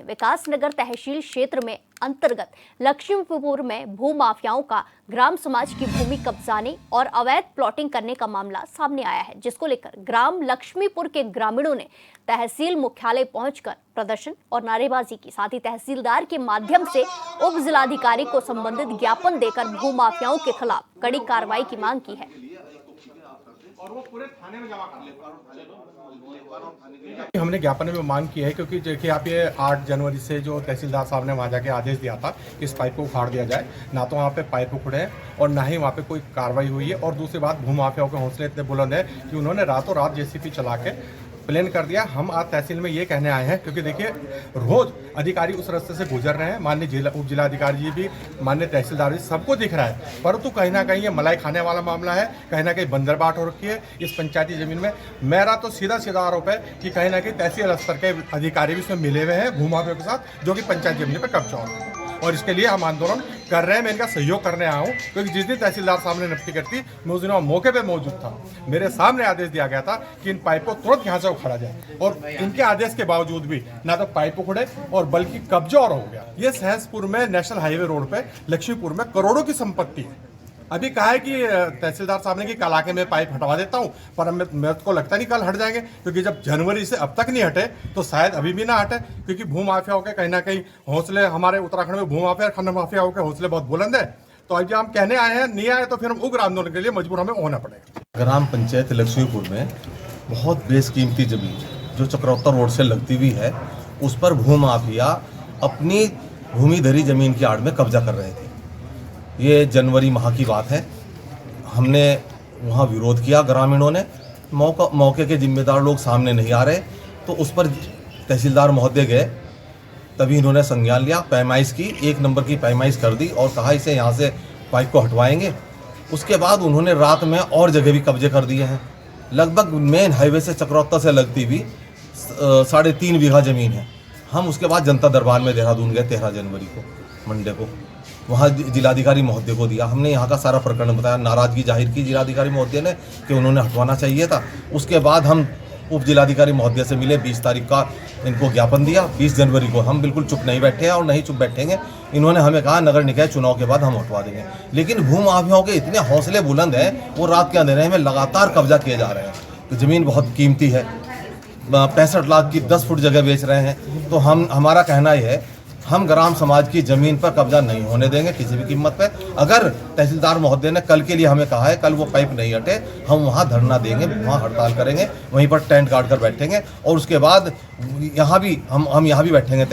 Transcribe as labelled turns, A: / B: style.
A: विकासनगर तहसील क्षेत्र में अंतर्गत लक्ष्मीपुर में भू माफियाओं का ग्राम समाज की भूमि कब्जाने और अवैध प्लॉटिंग करने का मामला सामने आया है, जिसको लेकर ग्राम लक्ष्मीपुर के ग्रामीणों ने तहसील मुख्यालय पहुंचकर प्रदर्शन और नारेबाजी की। साथ ही तहसीलदार के माध्यम से उप जिलाधिकारी को संबंधित ज्ञापन देकर भू माफियाओं के खिलाफ कड़ी कार्रवाई की मांग की है।
B: और वो पूरे थाने में जमा कर लेते।
C: हमने ज्ञापन में मांग की है क्योंकि देखिए आप ये 8 जनवरी से जो तहसीलदार साहब ने वहाँ जाके आदेश दिया था कि इस पाइप को उखाड़ दिया जाए, ना तो वहाँ पे पाइप उखड़े हैं और ना ही वहाँ पे कोई कार्रवाई हुई है। और दूसरी बात, भू माफियाओं के हौसले इतने बुलंद है कि उन्होंने रातों रात जेसीबी चला के प्लान कर दिया। हम आज तहसील में ये कहने आए हैं क्योंकि देखिए रोज अधिकारी उस रास्ते से गुजर रहे हैं, माननीय उप जिलाधिकारी जी भी, माननीय तहसीलदार जी, सबको दिख रहा है, परंतु कहीं ना कहीं ये मलाई खाने वाला मामला है। कहीं ना कहीं बंदरबाट हो रखी है इस पंचायती जमीन में। मेरा तो सीधा सीधा आरोप है कि कहीं ना कहीं तहसील स्तर के अधिकारी भी इसमें मिले हुए हैं भू माफियाओं के साथ, जो कि पंचायत जमीन पर कब्जा हो रहा है। और इसके लिए हम आंदोलन कर रहे हैं। मैं इनका सहयोग करने आया हूँ क्योंकि जिस दिन तहसीलदार साहब ने नियुक्ति करती, मैं उस दिन मौके पे मौजूद था। मेरे सामने आदेश दिया गया था कि इन पाइप को तुरंत यहाँ से उखाड़ा जाए, और इनके आदेश के बावजूद भी ना तो पाइप उखड़े और बल्कि कब्जा और हो गया। ये सहसपुर में नेशनल हाईवे रोड पे लक्ष्मीपुर में करोड़ों की संपत्ति है। अभी कहा है कि तहसीलदार साहब ने कि कल आके मैं पाइप हटवा देता हूँ, पर मेरे को लगता नहीं कल हट जाएंगे, क्योंकि जब जनवरी से अब तक नहीं हटे तो शायद अभी भी ना हटे, क्योंकि भू माफियाओं के कहीं ना कहीं हौसले, हमारे उत्तराखंड में भू माफिया खंड माफियाओं के हौसले बहुत बुलंद है। तो अब जब हम कहने आए हैं, नहीं आए तो फिर हम उग्र आंदोलन के लिए मजबूर हमें होना पड़ेगा।
D: ग्राम पंचायत लक्ष्मीपुर में बहुत बेशकीमती जमीन जो चक्रौतर रोड से लगती हुई है, उस पर भू माफिया अपनी भूमिधरी जमीन की आड़ में कब्जा कर रहे थे। ये जनवरी माह की बात है। हमने वहाँ विरोध किया, ग्रामीणों ने। मौके के जिम्मेदार लोग सामने नहीं आ रहे, तो उस पर तहसीलदार महोदय गए, तभी इन्होंने संज्ञान लिया, पैमाइश की, 1 नंबर की पैमाइश कर दी और कहा इसे यहाँ से पाइप को हटवाएंगे। उसके बाद उन्होंने रात में और जगह भी कब्जे कर दिए हैं। लगभग मेन हाईवे से चक्रौतर से लगती भी 3.5 बीघा ज़मीन है। हम उसके बाद जनता दरबार में देहरादून गए 13 जनवरी को, मंडे को। वहाँ जिलाधिकारी महोदय को दिया, हमने यहाँ का सारा प्रकरण बताया, नाराज़गी जाहिर की जिलाधिकारी महोदय ने कि उन्होंने हटवाना चाहिए था। उसके बाद हम उप जिलाधिकारी महोदय से मिले, 20 तारीख का इनको ज्ञापन दिया। 20 जनवरी को हम बिल्कुल चुप नहीं बैठे हैं और नहीं चुप बैठेंगे। इन्होंने हमें कहा नगर निकाय चुनाव के बाद हम हटवा देंगे, लेकिन भू माफियाओं के इतने हौसले बुलंद हैं, वो रात के अंधेरे में लगातार कब्जा किए जा रहे हैं। तो ज़मीन बहुत कीमती है, 65 लाख की 10 फुट जगह बेच रहे हैं। तो हमारा कहना यह है, हम ग्राम समाज की ज़मीन पर कब्जा नहीं होने देंगे किसी भी कीमत पे। अगर तहसीलदार महोदय ने कल के लिए हमें कहा है, कल वो पाइप नहीं हटे, हम वहाँ धरना देंगे, वहाँ हड़ताल करेंगे, वहीं पर टेंट गाड़ कर बैठेंगे, और उसके बाद यहाँ भी हम यहाँ भी बैठेंगे।